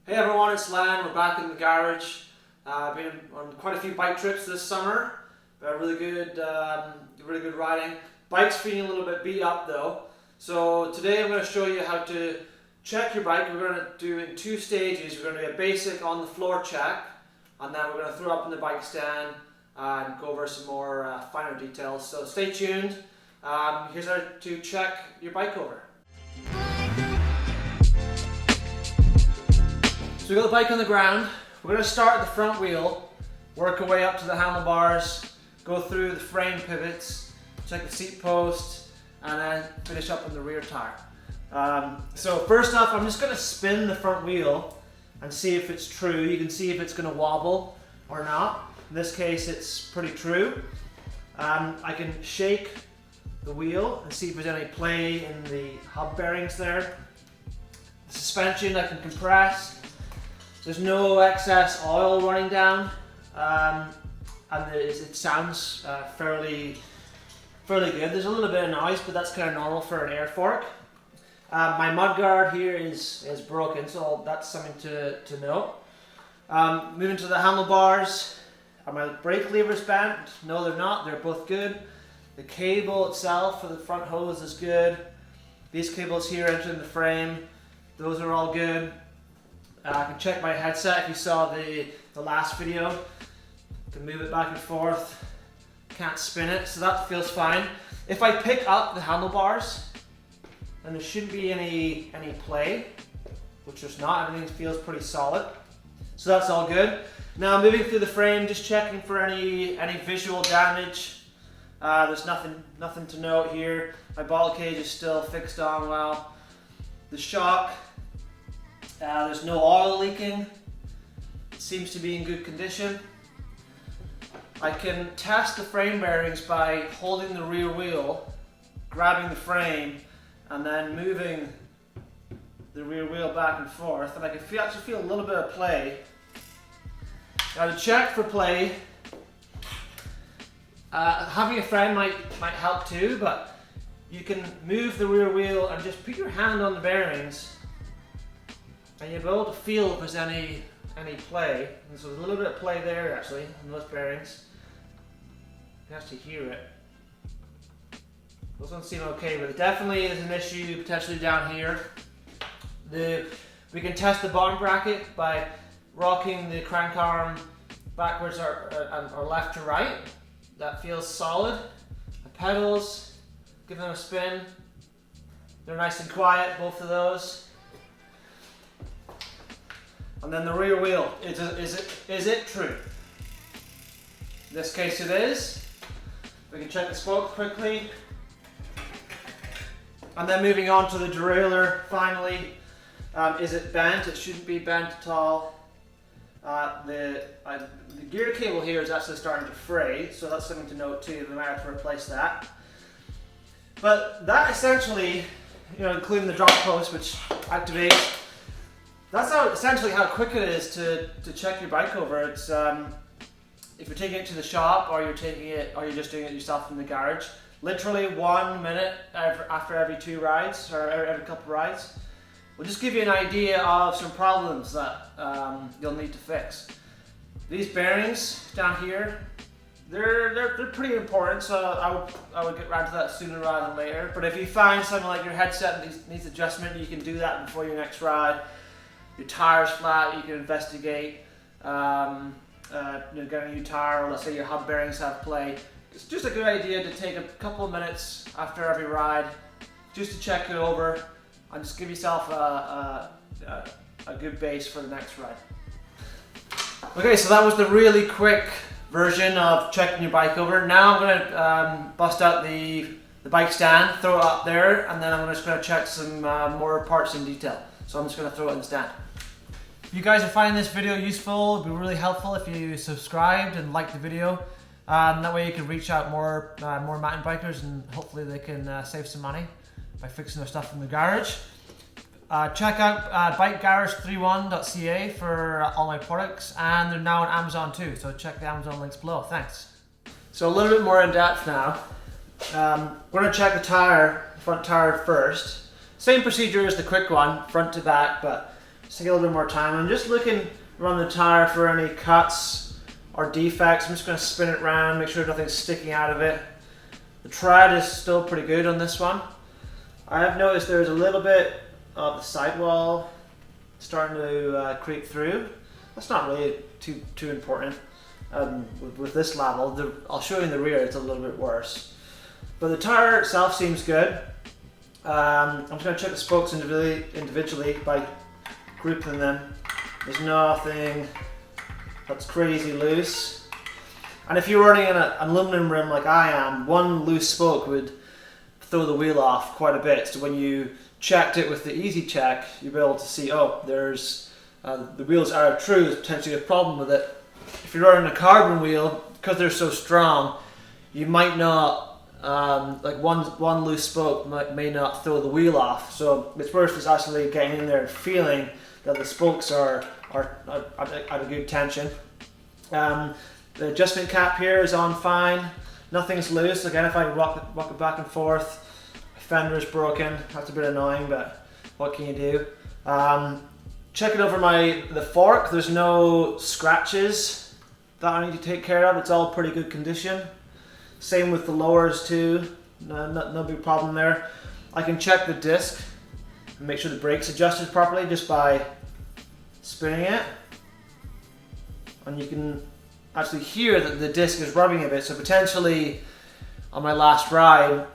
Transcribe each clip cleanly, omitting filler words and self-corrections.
Hey everyone, it's Len. We're back in the garage. Been on quite a few bike trips this summer. Really good riding. Bike's feeling a little bit beat up though. So today I'm going to show you how to check your bike. We're going to do it in two stages. We're going to do a basic on the floor check, and then we're going to throw up in the bike stand and go over some more finer details. So stay tuned. Here's how to check your bike over. So we got the bike on the ground. We're going to start at the front wheel, work our way up to the handlebars, go through the frame pivots, check the seat post, and then finish up on the rear tire. So first off, I'm just going to spin the front wheel and see if it's true. You can see if it's going to wobble or not. In this case, it's pretty true. I can shake the wheel and see if there's any play in the hub bearings there. The suspension I can compress. There's no excess oil running down, and it sounds fairly good. There's a little bit of noise, but that's kind of normal for an air fork. My mudguard here is broken, so that's something to note. Moving to the handlebars. Are my brake levers bent? No, they're not. They're both good. The cable itself for the front hose is good. These cables here entering the frame, those are all good. I can check my headset. If you saw the last video, I can move it back and forth. Can't spin it, so that feels fine. If I pick up the handlebars, then there shouldn't be any play, which there's not. Everything feels pretty solid, so that's all good. Now moving through the frame, just checking for any visual damage. There's nothing to note here. My ball cage is still fixed on well. The shock. There's no oil leaking. It seems to be in good condition. I can test the frame bearings by holding the rear wheel, grabbing the frame, and then moving the rear wheel back and forth, and I can actually feel a little bit of play. Now to check for play, having a friend might help too, but you can move the rear wheel and just put your hand on the bearings, and you'll be able to feel if there's any play. And so there's a little bit of play there actually on those bearings. You can actually hear it. Those don't seem okay, but it definitely is an issue potentially down here. We can test the bottom bracket by rocking the crank arm backwards or left to right. That feels solid. The pedals, give them a spin. They're nice and quiet, both of those. And then the rear wheel, is it true? In this case it is. We can check the spoke quickly. And then moving on to the derailleur finally. Is it bent? It shouldn't be bent at all. The gear cable here is actually starting to fray, so that's something to note too. We might have to replace that. But that essentially, including the drop post which activates, that's essentially how quick it is to check your bike over. It's if you're taking it to the shop or you're just doing it yourself in the garage, literally 1 minute after every 2 rides or every couple rides. We'll just give you an idea of some problems that you'll need to fix. These bearings down here, they're pretty important, so I would get around to that sooner rather than later. But if you find something like your headset needs adjustment, you can do that before your next ride. Your tire's flat, you can investigate getting a new tire, or let's say your hub bearings have play. It's just a good idea to take a couple of minutes after every ride just to check it over and just give yourself a good base for the next ride. Okay, so that was the really quick version of checking your bike over. Now I'm going to bust out the bike stand, throw it up there, and then I'm just going to check some more parts in detail. So I'm just going to throw it in the stand. If you guys are finding this video useful, it would be really helpful if you subscribed and liked the video. That way you can reach out more mountain bikers, and hopefully they can save some money by fixing their stuff in the garage. Check out bikegarage31.ca for all my products, and they're now on Amazon too, so check the Amazon links below. Thanks. So a little bit more in depth now. We're going to check the front tire first. Same procedure as the quick one, front to back, but Just take a little bit more time. I'm just looking around the tire for any cuts or defects. I'm just going to spin it around, make sure nothing's sticking out of it. The tread is still pretty good on this one. I have noticed there's a little bit of the sidewall starting to creep through. That's not really too important with this level. I'll show you in the rear, it's a little bit worse. But the tire itself seems good. I'm just going to check the spokes individually by grouping them. There's nothing that's crazy loose. And if you're running an aluminum rim like I am, one loose spoke would throw the wheel off quite a bit. So when you checked it with the Easy Check, you'll be able to see, oh, there's the wheels are true, there's potentially a problem with it. If you're running a carbon wheel, because they're so strong, you might not, like one loose spoke may not throw the wheel off. So it's worth just actually getting in there and feeling that the spokes are at a good tension. The adjustment cap here is on fine. Nothing's loose. Again, if I rock it back and forth, my fender is broken. That's a bit annoying, but what can you do? Checking over the fork, there's no scratches that I need to take care of. It's all pretty good condition. Same with the lowers too. No big problem there. I can check the disc and make sure the brake's adjusted properly just by spinning it. And you can actually hear that the disc is rubbing a bit, so potentially on my last ride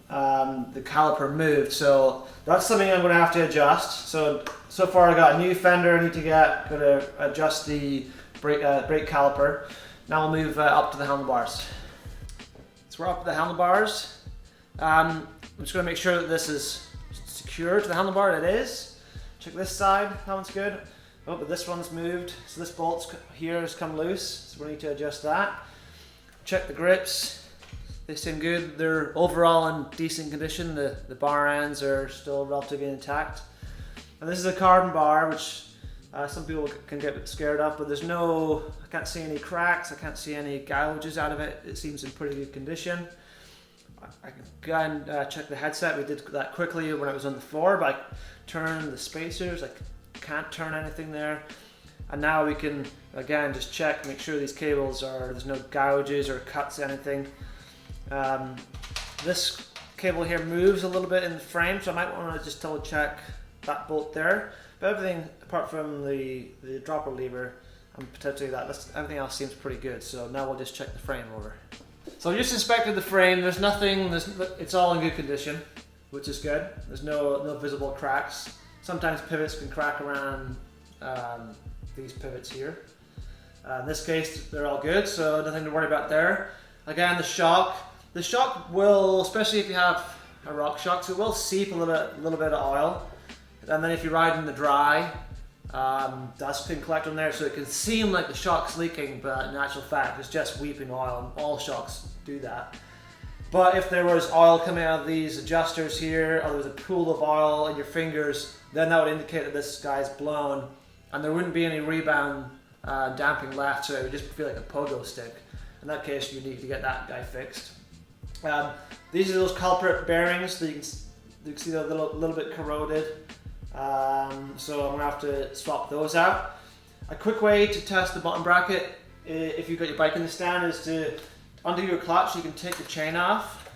the caliper moved, so that's something I'm going to have to adjust. So far I got a new fender I need to get, got to adjust the brake caliper. Now we'll move up to the handlebars. So we're up to the handlebars. I'm just going to make sure that this is secure to the handlebar. It is. Check this side, that one's good. Oh, but this one's moved, so this bolt here has come loose, so we need to adjust that. Check the grips, they seem good. They're overall in decent condition. The bar ends are still relatively intact. And this is a carbon bar, which some people can get a bit scared of, but I can't see any cracks, I can't see any gouges out of it. It seems in pretty good condition. I can go and check the headset. We did that quickly when I was on the floor, but I turned the spacers, I can't turn anything there. And now we can again just check, make sure these cables there's no gouges or cuts, anything. This cable here moves a little bit in the frame, so I might want to just double check that bolt there. But everything apart from the dropper lever and potentially everything else seems pretty good. So now we'll just check the frame over. So I just inspected the frame. There's nothing. It's all in good condition, which is good. There's no visible cracks. Sometimes pivots can crack around these pivots here. In this case, they're all good, so nothing to worry about there. Again, the shock will, especially if you have a rock shock, so it will seep a little bit of oil. And then if you ride in the dry, dust can collect on there, so it can seem like the shock's leaking, but in actual fact, it's just weeping oil, and all shocks do that. But if there was oil coming out of these adjusters here, or there was a pool of oil in your fingers, then that would indicate that this guy's blown, and there wouldn't be any rebound damping left, so it would just feel like a pogo stick. In that case, you need to get that guy fixed. These are those culprit bearings that you can see they're a little bit corroded, so I'm going to have to swap those out. A quick way to test the bottom bracket, if you've got your bike in the stand, is to undo your clutch. You can take the chain off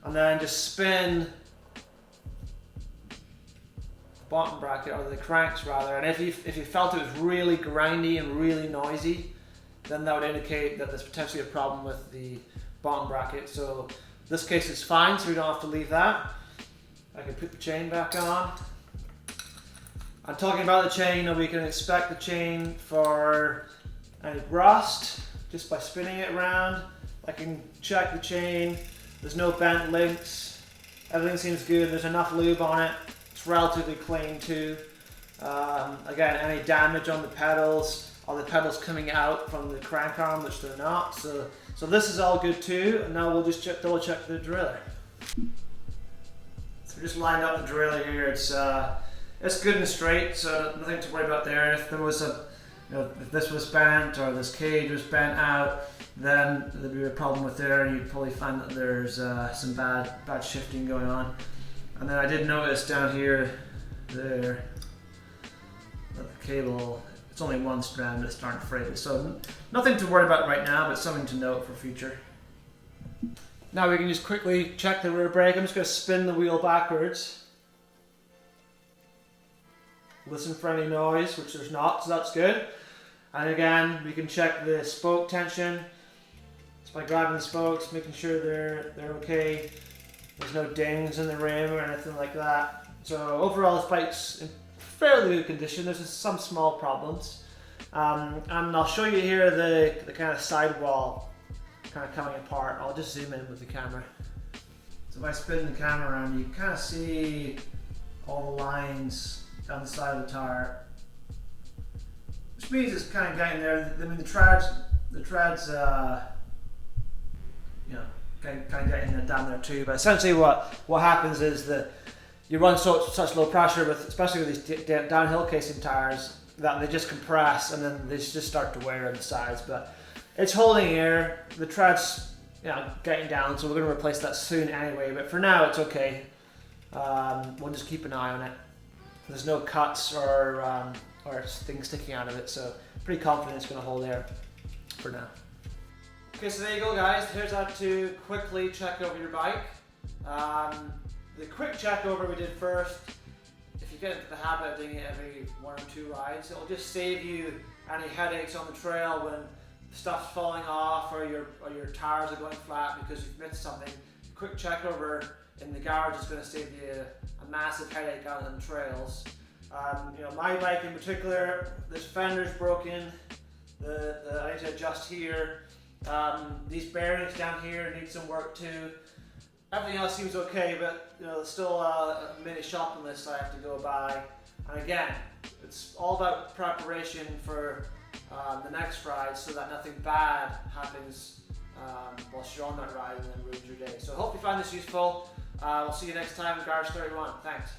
and then just spin the bottom bracket, or the cranks rather, and if you felt it was really grindy and really noisy, then that would indicate that there's potentially a problem with the bottom bracket. So in this case it's fine, so we don't have to leave that. I can put the chain back on. I'm talking about the chain, we can inspect the chain for any rust just by spinning it around. I can check the chain, there's no bent links, everything seems good, there's enough lube on it, it's relatively clean too. Again, any damage on the pedals, are the pedals coming out from the crank arm, which they're not, so this is all good too. And now we'll just double check the derailleur. So we just lined up the derailleur here. It's good and straight, so nothing to worry about there. If there was if this was bent or this cage was bent out, then there'd be a problem with there, and you'd probably find that there's some bad shifting going on. And then I did notice down here there. But the cable, it's only one strand, but it's starting to fray. So nothing to worry about right now, but something to note for future. Now we can just quickly check the rear brake. I'm just going to spin the wheel backwards. Listen for any noise, which there's not, so that's good. And again, we can check the spoke tension. It's by grabbing the spokes, making sure they're okay. There's no dings in the rim or anything like that. So overall, this bike's in fairly good condition. There's just some small problems. And I'll show you here the kind of sidewall kind of coming apart. I'll just zoom in with the camera. So if I spin the camera around, you can kind of see all the lines down the side of the tire, which means it's kind of getting there. I mean, the treads, you know, kind of getting down there too. But essentially, what happens is that you run such low pressure with, especially with these downhill casing tires, that they just compress and then they just start to wear on the sides. But it's holding air. The tread's, you know, getting down, so we're going to replace that soon anyway. But for now, it's okay. We'll just keep an eye on it. There's no cuts or things sticking out of it, so pretty confident it's going to hold air for now. Okay, so there you go, guys. Here's how to quickly check over your bike. The quick check over we did first, if you get into the habit of doing it every 1 or 2 rides, it'll just save you any headaches on the trail when stuff's falling off or your tires are going flat because you've missed something. Quick check over in the garage is going to save you a massive headache out on the trails. You know, my bike in particular, this fender's broken. I need to adjust here. These bearings down here need some work too. Everything else seems okay, but you know, there's still a mini shopping list I have to go by. And again, it's all about preparation for the next ride, so that nothing bad happens whilst you're on that ride and then ruins your day. So I hope you find this useful. We'll see you next time in Garage 31. Thanks.